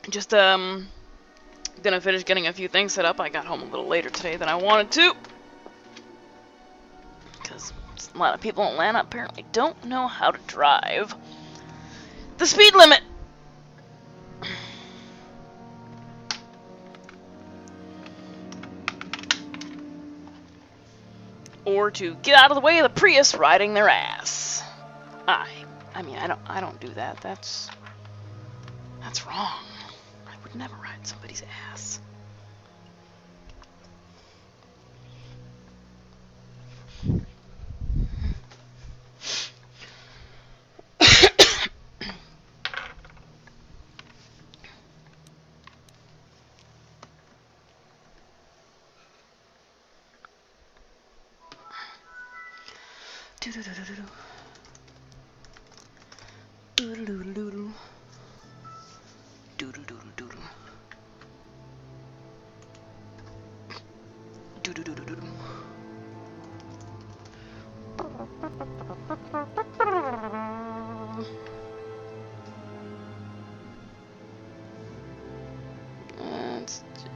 Just gonna finish getting a few things set up. I got home a little later today than I wanted to, because a lot of people in Atlanta apparently don't know how to drive the speed limit. Or to get out of the way of the Prius riding their ass. I mean, I don't do that. That's wrong. I would never ride somebody's ass.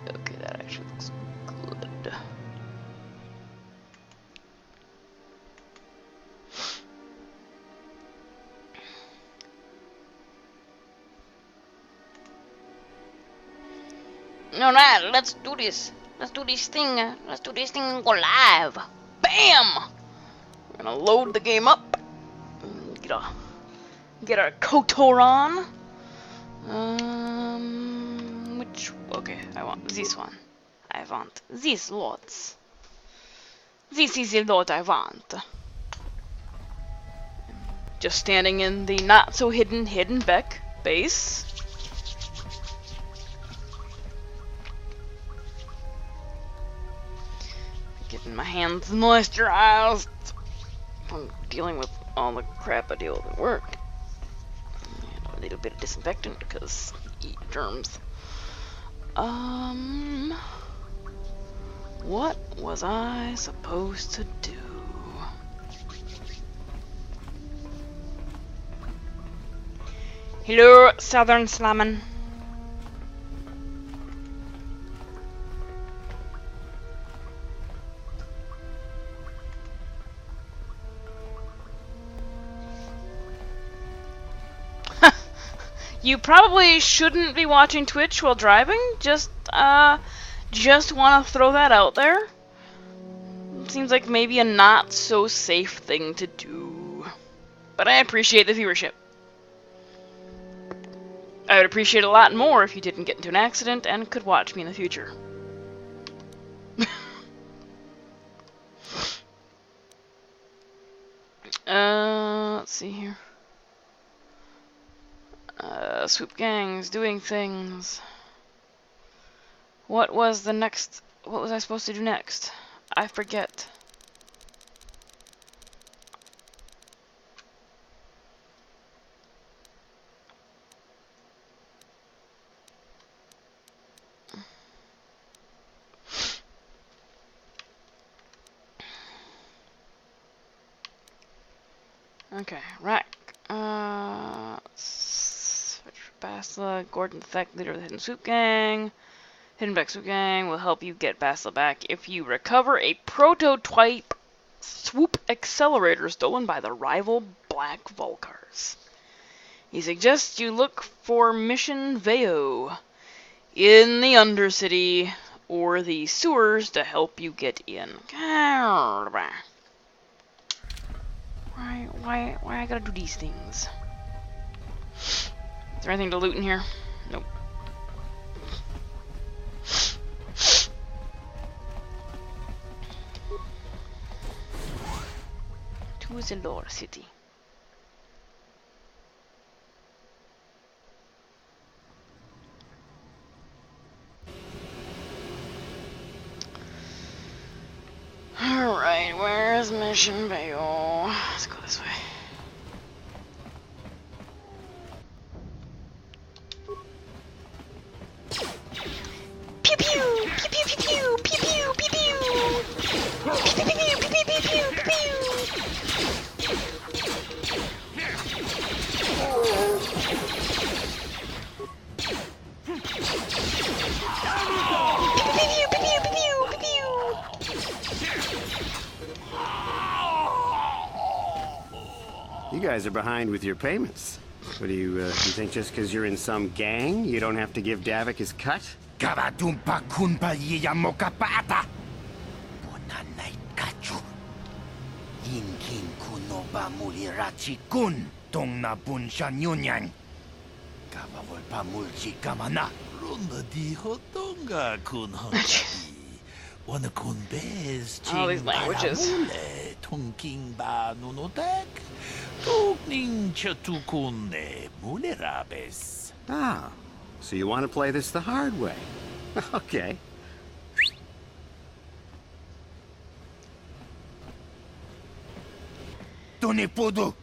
Okay, that actually looks good. Alright, let's do this. Let's do this thing. Let's do this thing and go live. Bam! We're gonna load the game up. Get our KOTOR on. Okay, I want this one. I want these lots. This is the lot I want. Just standing in the not so hidden Beck base. Getting my hands moisturized from dealing with all the crap I deal with at work. And a little bit of disinfectant because germs. What was I supposed to do? Hello, Southern Slammin'. You probably shouldn't be watching Twitch while driving. Just want to throw that out there. Seems like maybe a not so safe thing to do. But I appreciate the viewership. I would appreciate a lot more if you didn't get into an accident and could watch me in the future. Let's see here. Swoop gangs, doing things. What was I supposed to do next? I forget. Okay, right. Basla, Gordon the Tech, leader of the Hidden Swoop Gang. Hidden Back Swoop Gang will help you get Basla back if you recover a prototype swoop accelerator stolen by the rival Black Vulcars. He suggests you look for Mission Veo in the Undercity or the sewers to help you get in. Why I gotta do these things? Is there anything to loot in here? Nope. To the lower city. Alright, where's Mission Vale? Let's go this way. Pew pew! Pew pew pew pew! Pew pew pew pew! Pew pew pew pew pew pew pew pew! You guys are behind with your payments. What do you think just because you're in some gang, you don't have to give Davik his cut? Karadumpa kunpa yiyamokapata. Bonanay kachu. Yinkin kunoba mulirachi kun. Tong na bunshan yunyang. Kabawol pamulchi kamana. Runda di hotonga kun hongadi. Wana kun bez All these languages. Tongking ba nunotak. Tukning chatukune mulerabes. Ah, so you want to play this the hard way. Okay. Tunipudu.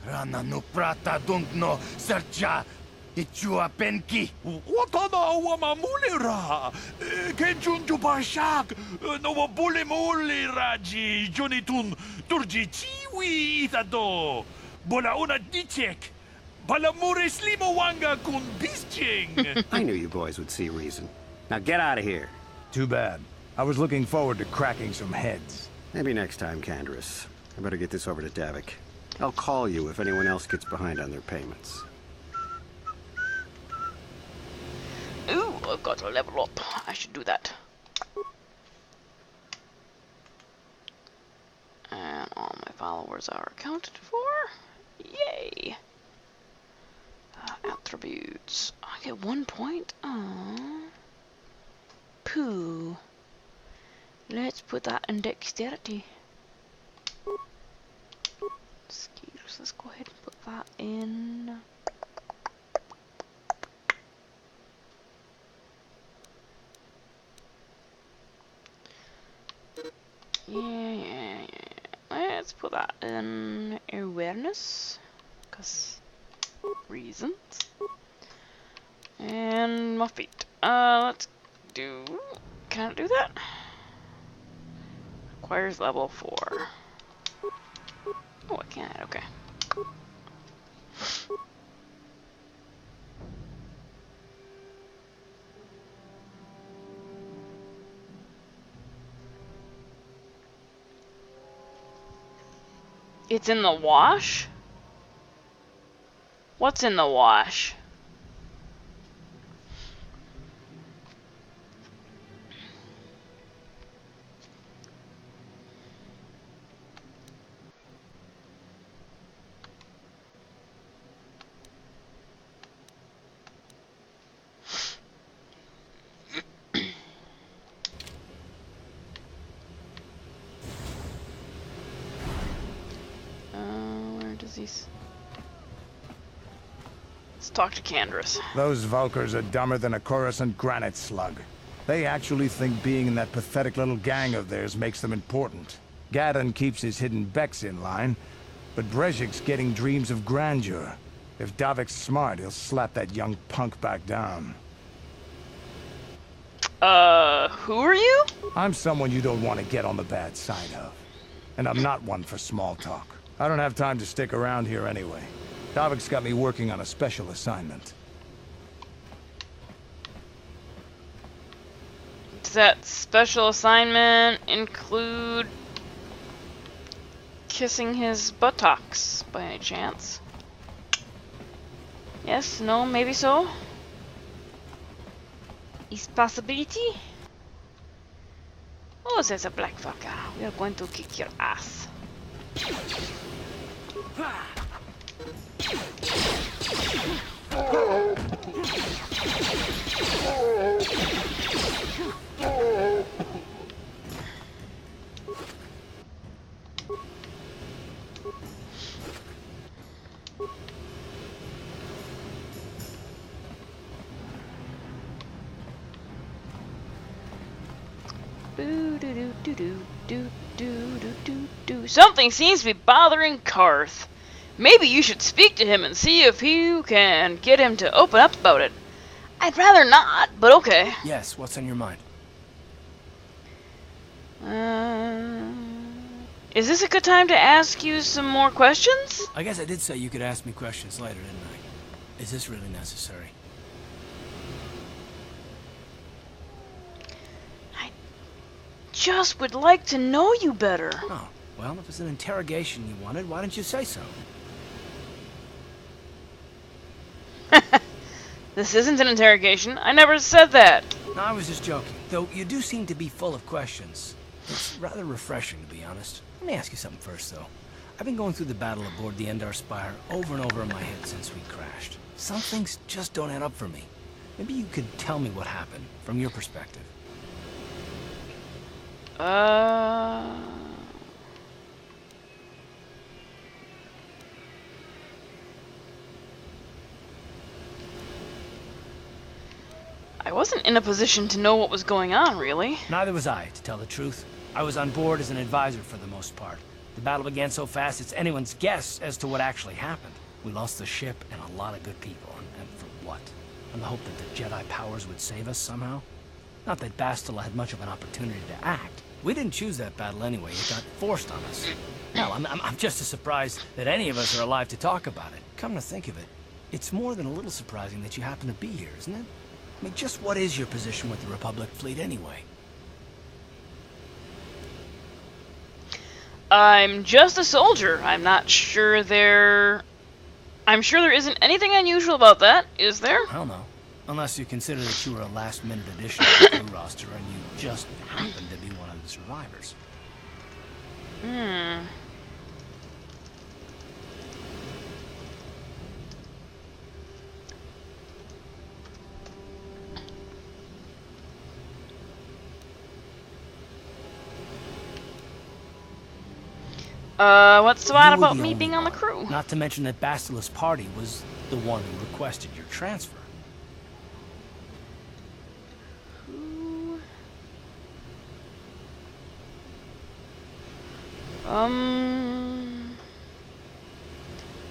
Rana no prata dungno sercha. Ichua penki. Watana wama mulera. Kenjunju bashak. No wabule muleraji. Jonitun turji chiwi itado. Bola una dichek. Balamure slimo wanga kun bisching. I knew you boys would see reason. Now get out of here. Too bad. I was looking forward to cracking some heads. Maybe next time, Canderous. I better get this over to Davik. I'll call you if anyone else gets behind on their payments. Ooh, I've got to level up. I should do that. And all my followers are accounted for. Yay! Attributes. I get 1 point. Aww. Pooh. Let's put that in dexterity. Skills. Let's go ahead and put that in. Yeah. Let's put that in awareness, cause reasons. And my feet. Let's do. Can I do that? Requires level 4. Oh, I can't. Okay. It's in the wash? What's in the wash? Let's talk to Canderous. Those Valkyrs are dumber than a Coruscant granite slug. They actually think being in that pathetic little gang of theirs makes them important. Gadon keeps his hidden Becks in line, but Brezhik's getting dreams of grandeur. If Davik's smart, he'll slap that young punk back down. Who are you? I'm someone you don't want to get on the bad side of. And I'm not one for small talk. I don't have time to stick around here anyway. Davik's got me working on a special assignment. Does that special assignment include kissing his buttocks by any chance? Yes, no, maybe so? Is possibility? Oh, there's a black fucker. We are going to kick your ass. Something seems to be bothering Karth. Maybe you should speak to him and see if you can get him to open up about it. I'd rather not, but okay. Yes, what's on your mind? Is this a good time to ask you some more questions? I guess I did say you could ask me questions later, didn't I? Is this really necessary? I just would like to know you better. Oh, well, if it's an interrogation you wanted, why didn't you say so? This isn't an interrogation. I never said that. No, I was just joking. Though you do seem to be full of questions. It's rather refreshing, to be honest. Let me ask you something first, though. I've been going through the battle aboard the Endar Spire over and over in my head since we crashed. Some things just don't add up for me. Maybe you could tell me what happened, from your perspective. I wasn't in a position to know what was going on, really. Neither was I, to tell the truth. I was on board as an advisor for the most part. The battle began so fast it's anyone's guess as to what actually happened. We lost the ship and a lot of good people, and for what? On the hope that the Jedi powers would save us somehow? Not that Bastila had much of an opportunity to act. We didn't choose that battle anyway, it got forced on us. Hell, I'm just as surprised that any of us are alive to talk about it. Come to think of it, it's more than a little surprising that you happen to be here, isn't it? I mean, just what is your position with the Republic fleet anyway? I'm just a soldier. I'm sure there isn't anything unusual about that, is there? I don't know. Unless you consider that you were a last-minute addition to the crew roster and you just happened to be one of the survivors. What's so odd You were about the me only being on the one. crew? Not to mention that Bastila's party was the one who requested your transfer.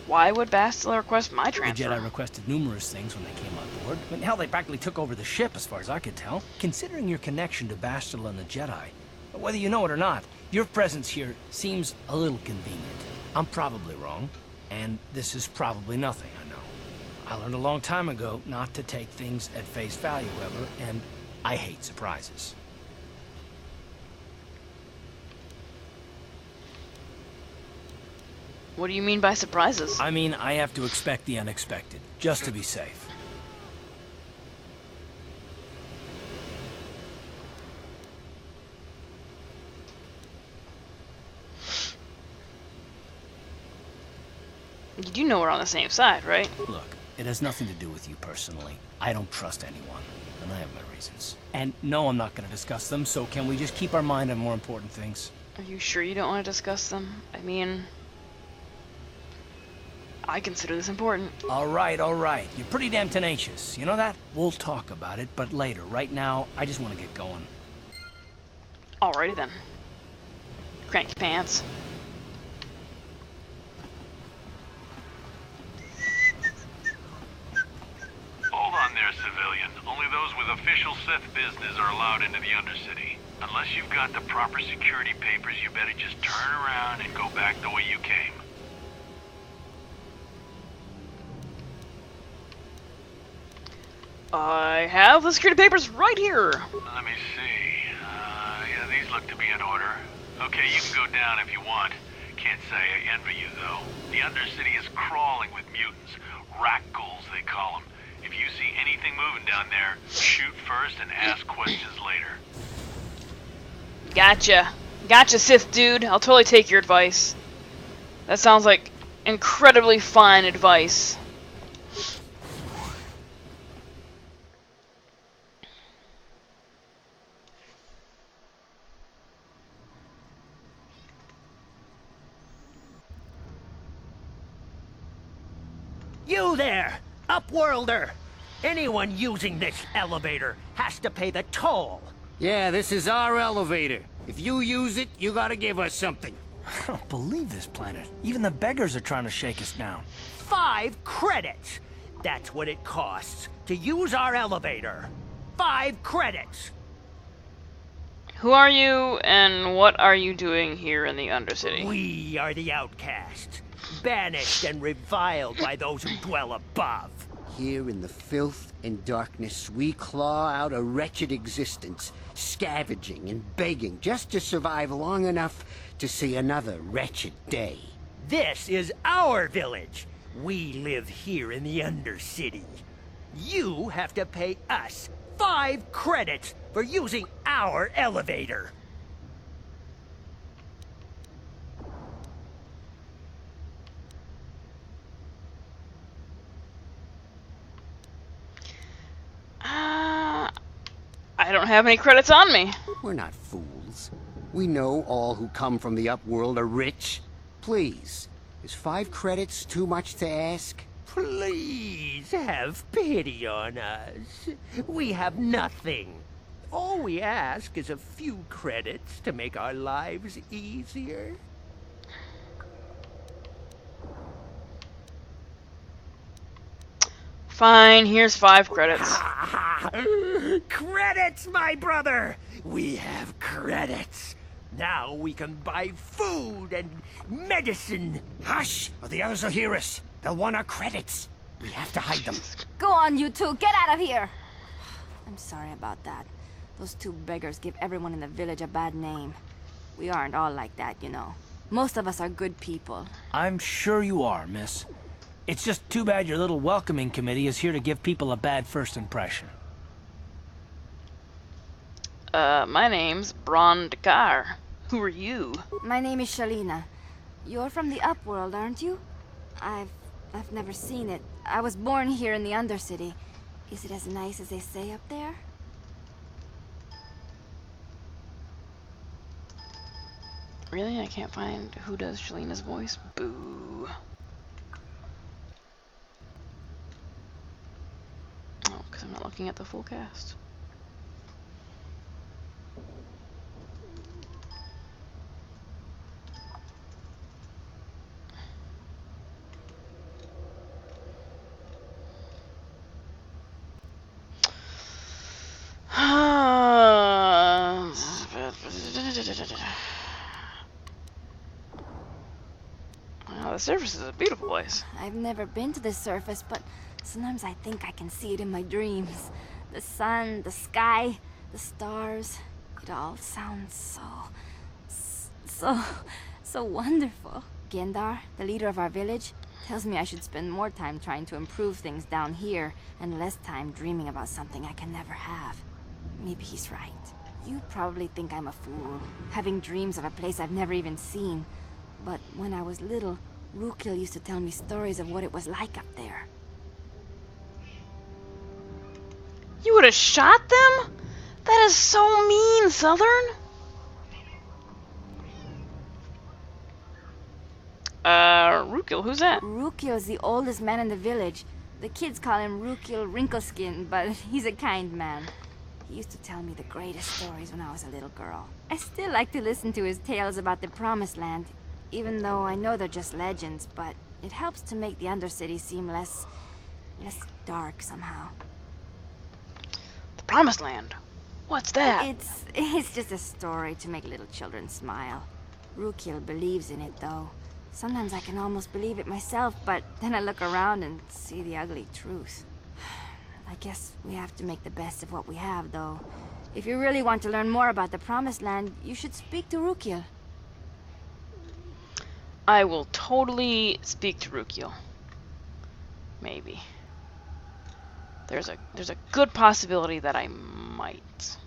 Why would Bastila request my The transfer? Jedi requested numerous things when they came on board. I mean, hell, they practically took over the ship as far as I could tell. Considering your connection to Bastila and the Jedi, whether you know it or not, your presence here seems a little convenient. I'm probably wrong, and this is probably nothing, I know. I learned a long time ago not to take things at face value, however, and I hate surprises. What do you mean by surprises? I mean, I have to expect the unexpected, just to be safe. You do know we're on the same side, right? Look, it has nothing to do with you personally. I don't trust anyone, and I have my reasons. And no, I'm not going to discuss them, so can we just keep our mind on more important things? Are you sure you don't want to discuss them? I mean, I consider this important. All right. You're pretty damn tenacious. You know that? We'll talk about it, but later. Right now, I just want to get going. Alrighty then. Crank your pants. Hold on there, civilian. Only those with official Sith business are allowed into the Undercity. Unless you've got the proper security papers, you better just turn around and go back the way you came. I have the security papers right here. Let me see. Yeah, these look to be in order. Okay, you can go down if you want. Can't say I envy you, though. The Undercity is crawling with mutants. Rat ghouls, they call them. If you see anything moving down there, shoot first and ask questions later. Gotcha. Gotcha, Sith dude. I'll totally take your advice. That sounds like incredibly fine advice. You there, Upworlder! Anyone using this elevator has to pay the toll. Yeah, this is our elevator. If you use it, you gotta give us something. I don't believe this planet. Even the beggars are trying to shake us down. 5 credits! That's what it costs to use our elevator. 5 credits! Who are you, and what are you doing here in the Undercity? We are the outcasts, banished and reviled by those who dwell above. Here in the filth and darkness, we claw out a wretched existence, scavenging and begging just to survive long enough to see another wretched day. This is our village. We live here in the Undercity. You have to pay us 5 credits for using our elevator. I don't have any credits on me. We're not fools. We know all who come from the upworld are rich. Please, is 5 credits too much to ask? Please have pity on us. We have nothing. All we ask is a few credits to make our lives easier. Fine, here's 5 credits. Credits, my brother! We have credits. Now we can buy food and medicine. Hush, or the others will hear us. They'll want our credits. We have to hide them. Go on, you two. Get out of here. I'm sorry about that. Those 2 beggars give everyone in the village a bad name. We aren't all like that, you know. Most of us are good people. I'm sure you are, miss. It's just too bad your little welcoming committee is here to give people a bad first impression. My name's Brondkar. Who are you? My name is Shalina. You're from the Upworld, aren't you? I've never seen it. I was born here in the Undercity. Is it as nice as they say up there? Really? I can't find who does Shalina's voice? Boo. Oh, because I'm not looking at the full cast. Wow, the surface is a beautiful place. I've never been to this surface, but sometimes I think I can see it in my dreams. The sun, the sky, the stars. It all sounds so wonderful. Gendar, the leader of our village, tells me I should spend more time trying to improve things down here and less time dreaming about something I can never have. Maybe he's right. You probably think I'm a fool, having dreams of a place I've never even seen. But when I was little, Rukil used to tell me stories of what it was like up there. You would have shot them? That is so mean, Southern. Rukil, who's that? Rukil's the oldest man in the village. The kids call him Rukil Wrinkleskin, but he's a kind man. He used to tell me the greatest stories when I was a little girl. I still like to listen to his tales about the Promised Land, even though I know they're just legends, but it helps to make the Undercity seem less dark somehow. The Promised Land? What's that? It's just a story to make little children smile. Rukil believes in it, though. Sometimes I can almost believe it myself, but then I look around and see the ugly truth. I guess we have to make the best of what we have, though. If you really want to learn more about the Promised Land, you should speak to Rukil. I will totally speak to Rukil. Maybe. There's a good possibility that I might.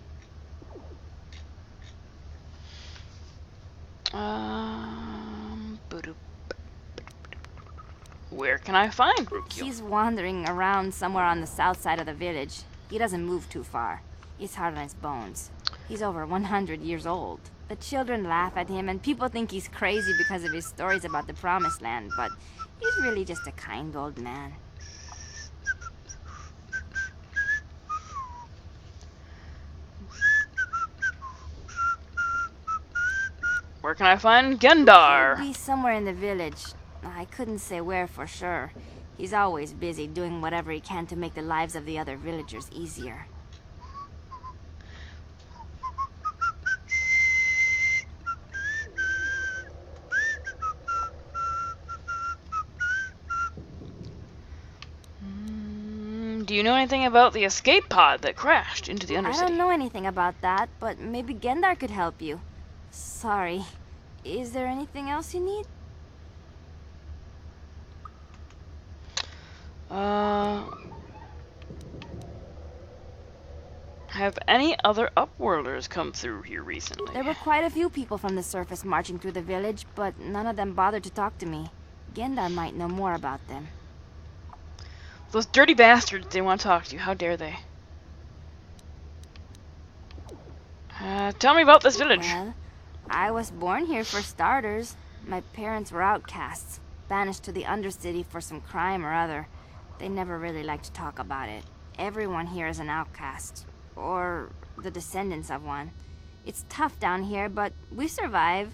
Where can I find Rukil? He's wandering around somewhere on the south side of the village. He doesn't move too far. He's hard on his bones. He's over 100 years old. The children laugh at him, and people think he's crazy because of his stories about the Promised Land, but he's really just a kind old man. Where can I find Gendar? He'll be somewhere in the village. I couldn't say where for sure. He's always busy doing whatever he can to make the lives of the other villagers easier. Do you know anything about the escape pod that crashed into the I Undercity? don't know anything about that, but maybe Gendar could help you. Sorry. Is there anything else you need? Have any other Upworlders come through here recently? There were quite a few people from the surface marching through the village, but none of them bothered to talk to me. Gendar might know more about them. Those dirty bastards, they want to talk to you. How dare they? Tell me about this village. Well, I was born here for starters. My parents were outcasts, banished to the Undercity for some crime or other. They never really liked to talk about it. Everyone here is an outcast, or the descendants of one. It's tough down here, but we survive.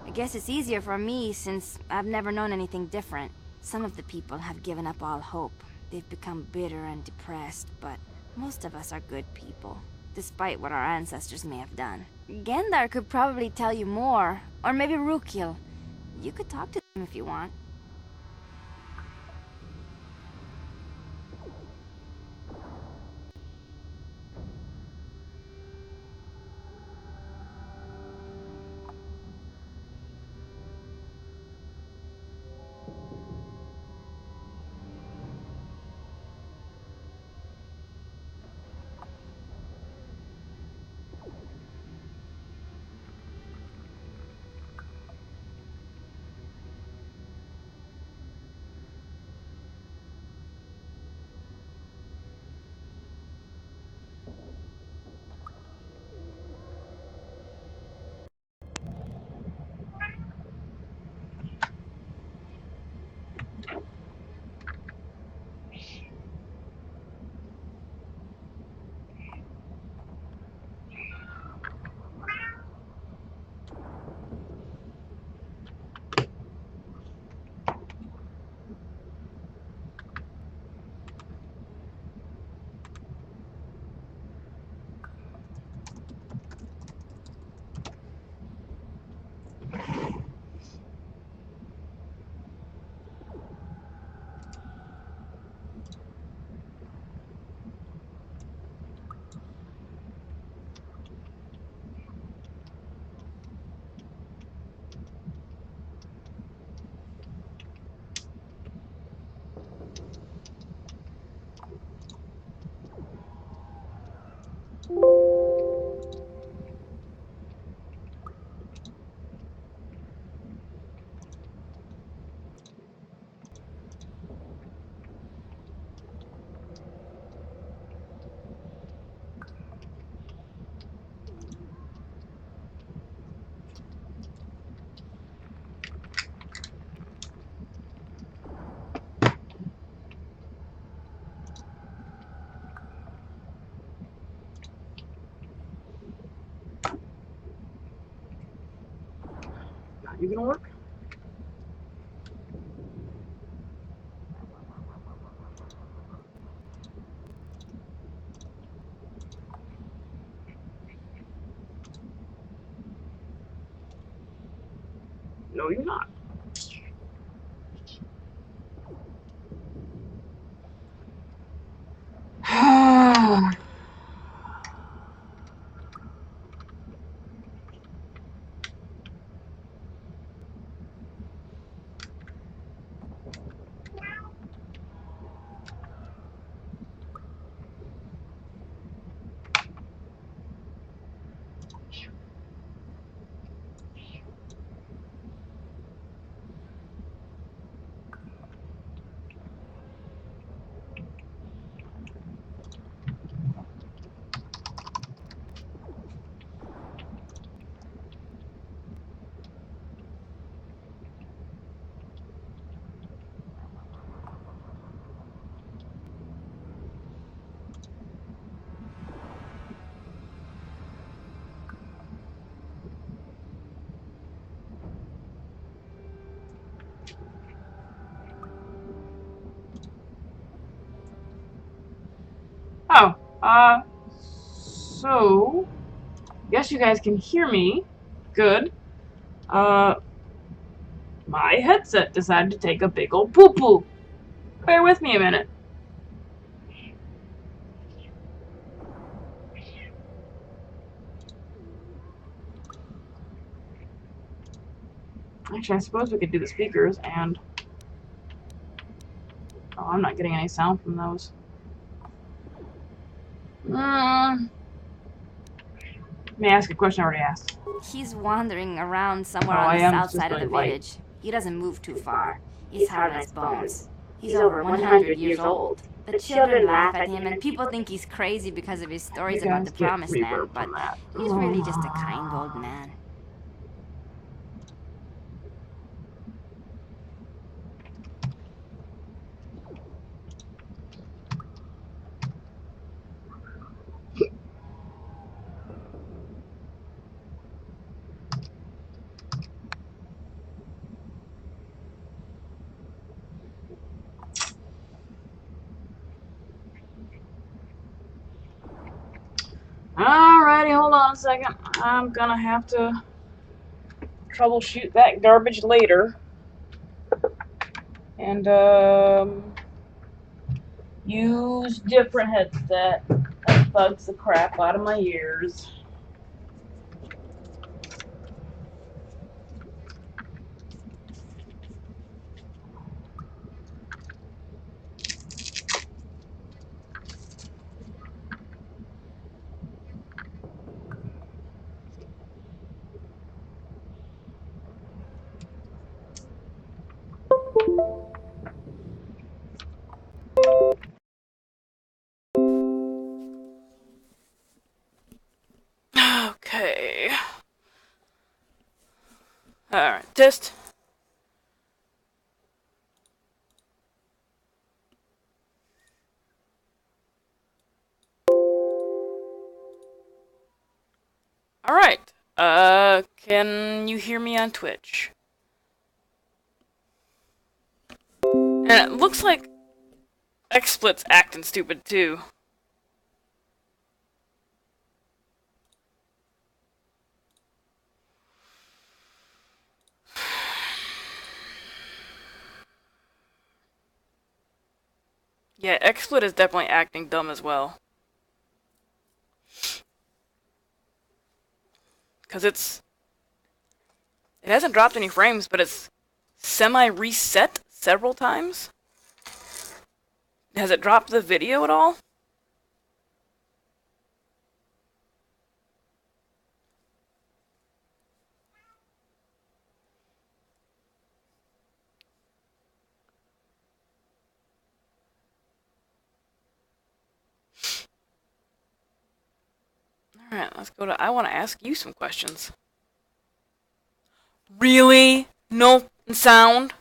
I guess it's easier for me since I've never known anything different. Some of the people have given up all hope. They've become bitter and depressed, but most of us are good people, despite what our ancestors may have done. Gendar could probably tell you more, or maybe Rukil. You could talk to them if you want. Not you gonna work? No, you're not. Oh, so, guess you guys can hear me. Good. Uh, my headset decided to take a big ol' poo-poo. Bear with me a minute. Actually, I suppose we could do the speakers and... Oh, I'm not getting any sound from those. Let me ask a question I already asked. He's wandering around somewhere Oh, on I the am south just side of the like light. village. He doesn't move too far. He's hard as bones. He's over 100 years old. The children laugh at him, and people think he's crazy because of his stories You about guys the get Promised Land, reverb but from that. he's really just a kind old man. Alrighty, hold on a second. I'm gonna have to troubleshoot that garbage later. And, use different headset. That bugs the crap out of my ears. Okay. Alright, test. Alright. Can you hear me on Twitch? And it looks like XSplit's acting stupid too. Yeah, XSplit is definitely acting dumb as well. Because it hasn't dropped any frames, but it's semi-reset several times. Has it dropped the video at all? Alright, let's go to... I want to ask you some questions. Really? No sound?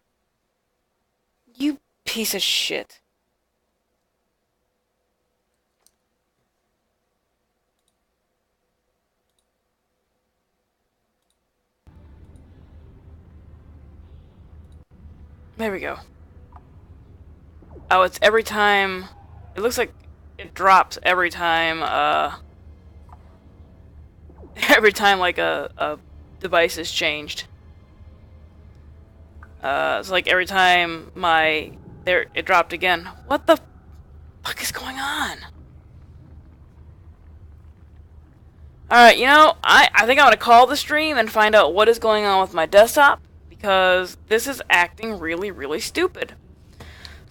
You piece of shit. There we go. Oh, it's every time... It looks like it drops every time, every time, like, a device is changed. It's like every time there, it dropped again. What the fuck is going on? Alright, you know, I think I'm gonna call the stream and find out what is going on with my desktop, because this is acting really, really stupid.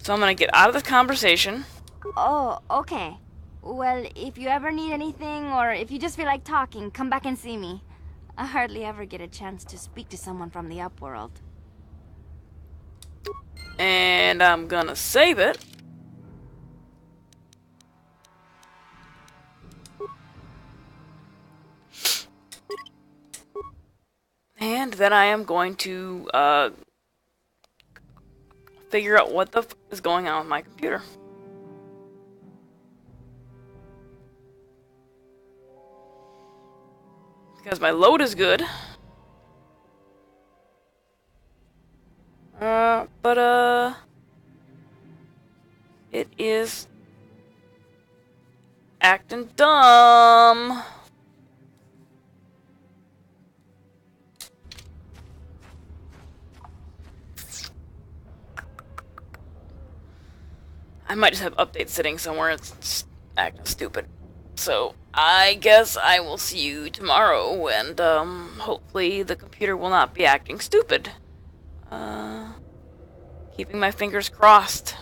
So I'm gonna get out of this conversation. Oh, okay. Well, if you ever need anything, or if you just feel like talking, come back and see me. I hardly ever get a chance to speak to someone from the Upworld. And I'm gonna save it. And then I am going to figure out what the f is going on with my computer. Because my load is good. But it is acting dumb. I might just have update sitting somewhere. It's acting stupid. So I guess I will see you tomorrow, and hopefully the computer will not be acting stupid. Keeping my fingers crossed.